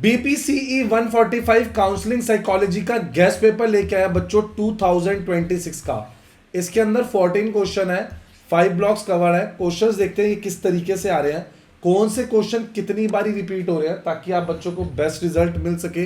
बीपीसीई 145 counselling psychology का guest paper लेके आया बच्चों 2026 का। इसके अंदर 14 क्वेश्चन है, 5 ब्लॉक्स कवर है। क्वेश्चंस देखते हैं ये किस तरीके से आ रहे हैं, कौन से क्वेश्चन कितनी बारी रिपीट हो रहे हैं, ताकि आप बच्चों को बेस्ट रिजल्ट मिल सके।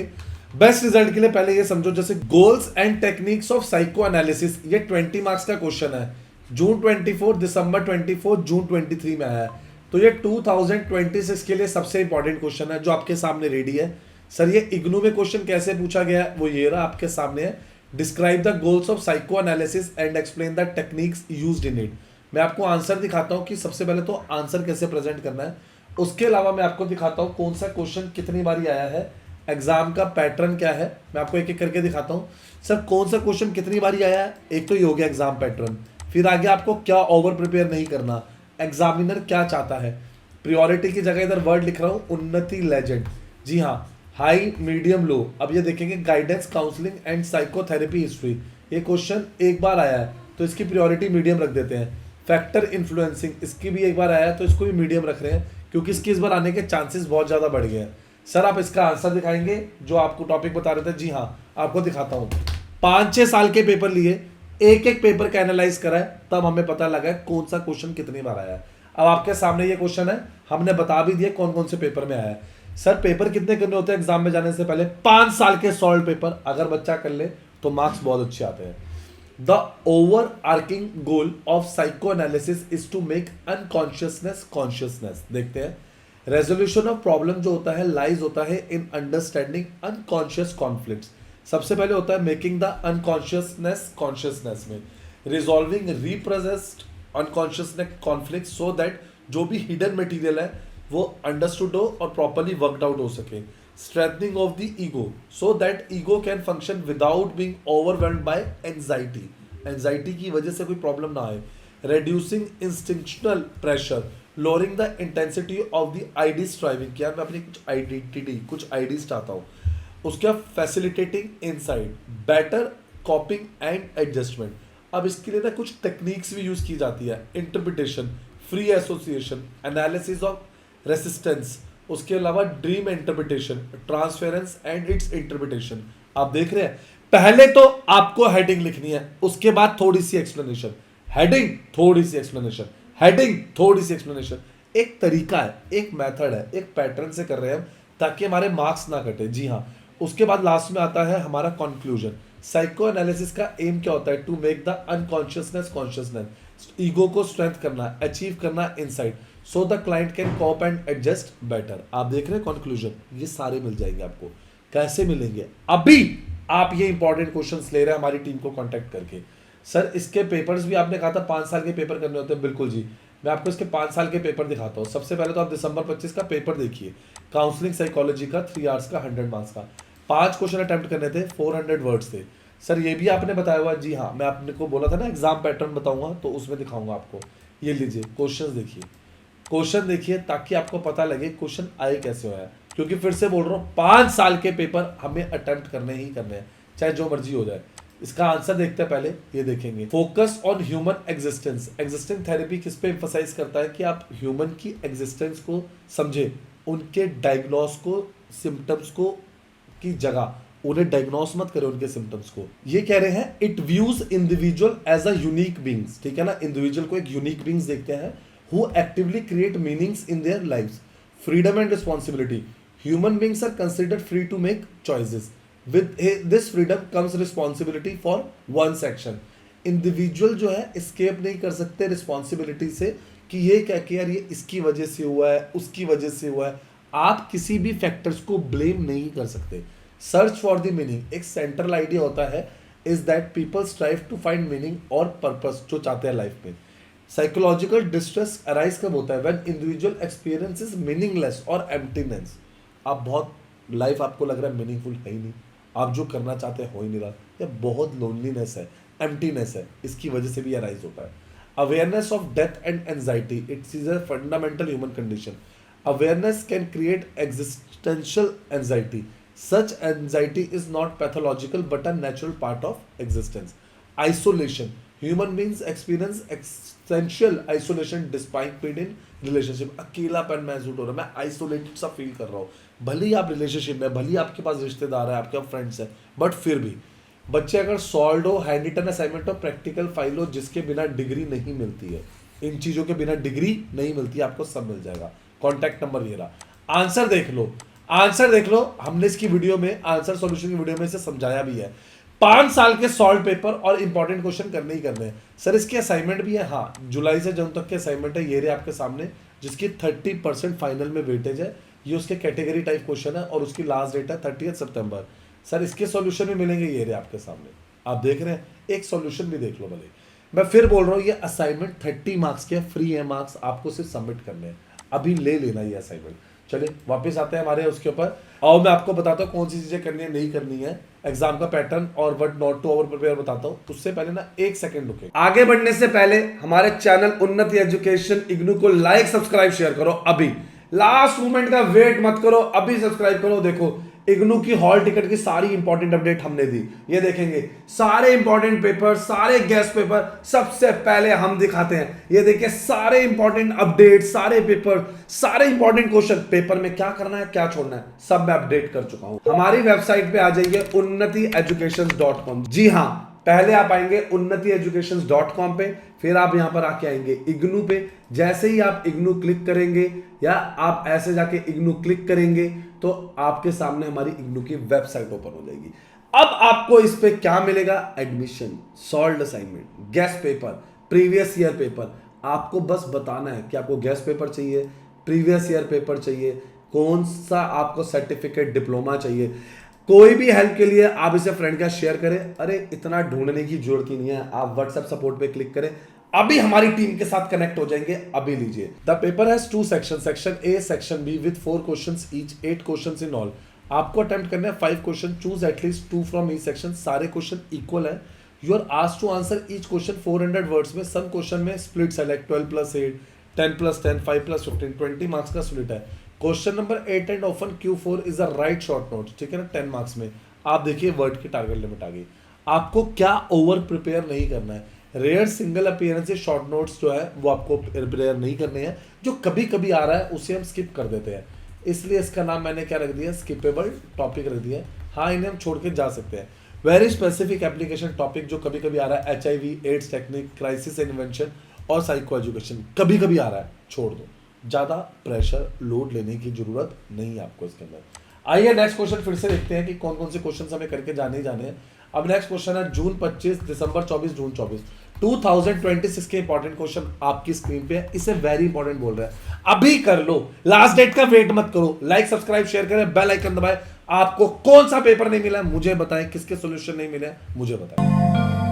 बेस्ट रिजल्ट के लिए पहले ये समझो, जैसे goals and techniques of psycho analysis, ये 20 मार्क्स का क्वेश्चन है। जून 24, दिसंबर 24, जून 23 में आया है। तो ये 2026 के लिए सबसे इंपॉर्टेंट क्वेश्चन है जो आपके सामने रेडी है। सर ये इग्नू में क्वेश्चन कैसे पूछा गया है, वो ये रहा आपके सामने है। Describe the goals of psycho analysis and explain the techniques used in it. मैं आपको आंसर दिखाता हूं कि सबसे पहले तो आंसर कैसे प्रेजेंट करना है, उसके अलावा मैं आपको दिखाता हूं कौन सा क्वेश्चन कितनी बारी आया है, एग्जाम का पैटर्न क्या है, मैं आपको एक एक करके दिखाता हूं। सर कौन सा क्वेश्चन कितनी बारी आया है, एक तो ये हो गया एग्जाम पैटर्न। फिर आगे आपको क्या ओवर प्रिपेयर नहीं करना, एग्जामिनर क्या चाहता है। प्रियोरिटी की जगह इधर वर्ड लिख रहा हूं उन्नति लेजेंड, जी हाँ, हाई मीडियम लो। अब ये देखेंगे guidance counselling and psychotherapy history, ये क्वेश्चन एक बार आया है तो इसकी प्रियोरिटी मीडियम रख देते हैं। फैक्टर इन्फ्लुएंसिंग, इसकी भी एक बार आया है तो इसको भी मीडियम रख रहे हैं, क्योंकि इसकी इस बार आने के चांसेस बहुत ज़्यादा बढ़ गए हैं। सर आप इसका आंसर दिखाएंगे जो आपको टॉपिक बता रहे थे, जी हाँ आपको दिखाता हूँ। 5-6 साल के पेपर लिए, एक एक पेपर का एनालाइज करा है, तब हमें पता लगा है कौन सा क्वेश्चन कितनी बार आया है। अब आपके सामने ये क्वेश्चन है, हमने बता भी दिया कौन कौन से पेपर में आया है। सर पेपर कितने करने होते हैं एग्जाम में जाने से पहले, 5 साल के सॉल्व पेपर अगर बच्चा कर ले तो मार्क्स बहुत अच्छे आते हैं। The overarching goal of psychoanalysis is to make unconsciousness consciousness. देखते हैं, रेजोल्यूशन ऑफ प्रॉब्लम जो होता है लाइज होता है इन अंडरस्टैंडिंग अनकॉन्शियस कॉन्फ्लिक्ट्स। सबसे पहले होता है मेकिंग द अनकॉन्शियसनेस कॉन्शियसनेस में, resolving represent unconsciousness conflict so that जो भी हिडन मटेरियल है वो अंडरस्टूड हो और प्रॉपर्ली वर्कड आउट हो सके। Strengthening of the ego so that ego can function without being overwhelmed by anxiety, anxiety की वजह से कोई प्रॉब्लम ना आए। Reducing instinctual pressure, lowering the intensity of the id striving, क्या मैं अपनी कुछ आइडेंटिटी कुछ आईडीज चाहता हूँ, उसका facilitating inside, better कॉपिंग and adjustment. अब इसके लिए ना कुछ टेक्निक्स भी यूज की जाती है, interpretation, free association, analysis of resistance, उसके अलावा dream interpretation, transference and it's interpretation. आप देख रहे हैं, पहले तो आपको हेडिंग लिखनी है, उसके बाद थोड़ी सी एक्सप्लेनेशन, हेडिंग थोड़ी सी एक्सप्लेनेशन, हेडिंग थोड़ी सी एक्सप्लेनेशन। एक तरीका है, एक मेथड है, एक पैटर्न से कर रहे हैं हम ताकि हमारे मार्क्स ना कटे, जी हाँ। उसके बाद लास्ट में आता है हमारा कंक्लूजन। साइको एनालिसिस का एम क्या होता है, to make the unconsciousness consciousness, ego को स्ट्रेंथ करना, अचीव करना inside, so the client can cope and adjust better. आप देख रहे हैं कंक्लूजन, ये सारे मिल जाएंगे आपको। कैसे मिलेंगे, अभी आप ये इंपॉर्टेंट क्वेश्चंस ले रहे हैं हमारी टीम को कांटेक्ट करके। सर इसके पेपर्स भी आपने कहा था 5 साल के पेपर करने होते हैं, बिल्कुल जी। मैं आपको इसके 5 साल के पेपर दिखाता हूँ। सबसे पहले तो आप दिसंबर 25 का पेपर देखिए, काउंसलिंग साइकोलॉजी का 3 आवर्स का 100 मार्क्स का, 5 क्वेश्चन अटेम्प्ट करने थे, 400 वर्ड्स थे। सर ये भी आपने बताया हुआ, जी हाँ, मैं आपने को बोला था ना एग्जाम पैटर्न बताऊंगा तो उसमें दिखाऊंगा आपको। ये लीजिए क्वेश्चन देखिए, क्वेश्चन देखिए ताकि आपको पता लगे क्वेश्चन आए कैसे हुआ है। क्योंकि फिर से बोल रहा हूँ 5 साल के पेपर हमें अटेम्प्ट करने ही करने हैं, चाहे जो मर्जी हो जाए। इसका आंसर देखते हैं, पहले ये देखेंगे। Focus on human existence, existence therapy किस पे एम्फसाइज करता है कि आप ह्यूमन की एग्जिस्टेंस को समझे, उनके डायग्नोस को, सिम्टम्स को की जगह उन्हें डायग्नोस मत करें उनके सिम्टम्स को। ये कह रहे हैं it views individual as a unique beings, ठीक है ना, इंडिविजुअल को एक यूनिक बींग्स देखते हैं, who actively create meanings in their lives, freedom and responsibility, human beings are considered free to make choices, with this freedom comes responsibility for one's action. Individual जो है escape नहीं कर सकते responsibility से कि ये क्या कि यार ये इसकी वजह से हुआ है, उसकी वजह से हुआ है। आप किसी भी फैक्टर्स को ब्लेम नहीं कर सकते। सर्च फॉर द मीनिंग, एक सेंट्रल आइडिया होता है, is that people strive to find meaning और पर्पस जो चाहते हैं लाइफ में। साइकोलॉजिकल डिस्ट्रेस अराइज कब होता है, व्हेन इंडिविजुअल एक्सपीरियंसेस मीनिंगलेस और एम्प्टीनेस। आप बहुत लाइफ आपको लग रहा है मीनिंगफुल है ही नहीं, आप जो करना चाहते हैं हो ही नहीं रहा, या बहुत लोनलीनेस है, एम्प्टीनेस है, इसकी वजह से भी अराइज होता है। Awareness of death and anxiety, it's is a fundamental human condition. Awareness can create existential anxiety, such anxiety is not pathological but a natural part of existence. Isolation, human beings experience existential isolation despite being in relationship. अकेलापन महसूस हो रहा है, मैं isolated सा feel कर रहा हूँ। भले ही आप रिलेशनशिप में, भले ही आपके पास रिश्तेदार है, आपके फ्रेंड्स है, बट फिर भी बच्चे अगर सॉल्व हो, हैंड रिटन असाइनमेंट हो, प्रैक्टिकल फाइल हो, जिसके बिना डिग्री नहीं मिलती है, इन चीजों के बिना डिग्री नहीं मिलती, आपको सब मिल जाएगा। कॉन्टैक्ट नंबर ये रहा। आंसर देख लो, आंसर देख लो, हमने इसकी वीडियो में, आंसर सॉल्यूशन की वीडियो में इसे समझाया भी है। 5 साल के सॉल्व पेपर और इंपॉर्टेंट क्वेश्चन करने ही करने हैं। सर इसके असाइनमेंट भी है, हाँ जुलाई से जून तक के असाइनमेंट है, ये रहे आपके सामने, जिसकी 30% फाइनल में वेटेज है। ये उसके कैटेगरी टाइप क्वेश्चन है और उसकी लास्ट डेट है 30 सितंबर। सर इसके सॉल्यूशन भी मिलेंगे, ये रहे आपके सामने, आप देख रहे हैं। एक सॉल्यूशन भी देख लो भले। मैं फिर बोल रहा हूँ, ये असाइनमेंट 30 मार्क्स के फ्री है, मार्क्स आपको सिर्फ सबमिट करने हैं, अभी ले लेना ये असाइनमेंट। चलिए वापस आते हैं हमारे उसके ऊपर, और मैं आपको बताता हूँ कौन सी चीजें करनी है, नहीं करनी है, एग्जाम का पैटर्न और what not to over prepare बताता हूँ। उससे पहले ना एक सेकंड रुके, आगे बढ़ने से पहले हमारे चैनल उन्नति एजुकेशन इग्नू को लाइक सब्सक्राइब शेयर करो अभी, लास्ट मोमेंट का वेट मत करो, अभी सब्सक्राइब करो। देखो इग्नू की हॉल टिकट की सारी इंपॉर्टेंट अपडेट हमने दी, ये देखेंगे सारे इंपॉर्टेंट पेपर, सारे गेस्ट पेपर सबसे पहले हम दिखाते हैं। ये देखिए सारे इंपॉर्टेंट अपडेट, सारे पेपर, सारे इंपॉर्टेंट क्वेश्चन, पेपर में क्या करना है क्या छोड़ना है सब मैं अपडेट कर चुका हूं। हमारी वेबसाइट पे आ जाइए unnatieducations.com। जी हाँ, पहले आप आएंगे unnatieducations.com पे, फिर आप यहां पर आके आएंगे इग्नू पे। जैसे ही आप इग्नू क्लिक करेंगे या आप ऐसे जाके इग्नू क्लिक करेंगे तो आपके सामने हमारी इग्नू की वेबसाइट ओपन हो जाएगी। अब आपको इस पे क्या मिलेगा, admission, solved assignment, guest paper, previous year paper. आपको बस बताना है कि आपको गेस्ट पेपर चाहिए, प्रीवियस ईयर पेपर चाहिए, कौन सा आपको सर्टिफिकेट डिप्लोमा चाहिए। कोई भी हेल्प के लिए आप इसे फ्रेंड का शेयर करें। अरे इतना ढूंढने की जरूरत ही नहीं है, आप व्हाट्सएप सपोर्ट पे क्लिक करें, अभी हमारी टीम के साथ कनेक्ट हो जाएंगे, अभी लीजिए। The paper has 2 section, section A, section B with 4 questions each, 8 questions in all. आपको अटेम्प्ट करना है 5 question, choose at least 2 from each section. सारे क्वेश्चन इक्वल है, you are asked to answer each question 400 words में। Some question में split select 12+8, 10+10, 5+15, 20 marks का split है। Question number 8 and option Q4 is a right short note, ठीक है ना, 10 marks में। आप देखिए वर्ड की टारगेट लिमिट आ गई। आपको क्या ओवर प्रिपेयर नहीं करना है, रेयर सिंगल अपीयरेंस से शॉर्ट नोट्स जो है वो आपको प्रिपेयर नहीं करने हैं, जो कभी कभी आ रहा है उसे हम स्किप कर देते हैं, इसलिए इसका नाम मैंने क्या रख दिया, स्किपेबल टॉपिक रख दिया है। हाँ इन्हें हम छोड़ के जा सकते हैं। वेरी स्पेसिफिक एप्लीकेशन टॉपिक जो कभी कभी आ रहा है, HIV AIDS technique, crisis invention और साइको एजुकेशन, कभी कभी आ रहा है, छोड़ दो, ज़्यादा प्रेशर लोड लेने की जरूरत नहीं है आपको इसके अंदर। आइए नेक्स्ट क्वेश्चन फिर से देखते हैं कि कौन कौन से क्वेश्चन हमें करके जाने ही जाने हैं। अब नेक्स्ट क्वेश्चन है जून 25, दिसंबर 24, जून 24, 2026 के इंपॉर्टेंट क्वेश्चन आपकी स्क्रीन पे है। इसे वेरी इंपॉर्टेंट बोल रहा है, अभी कर लो, लास्ट डेट का वेट मत करो। लाइक सब्सक्राइब शेयर करें, बेल आइकन दबाएं। आपको कौन सा पेपर नहीं मिला है मुझे बताएं, किसके सॉल्यूशन नहीं मिले मुझे बताएं।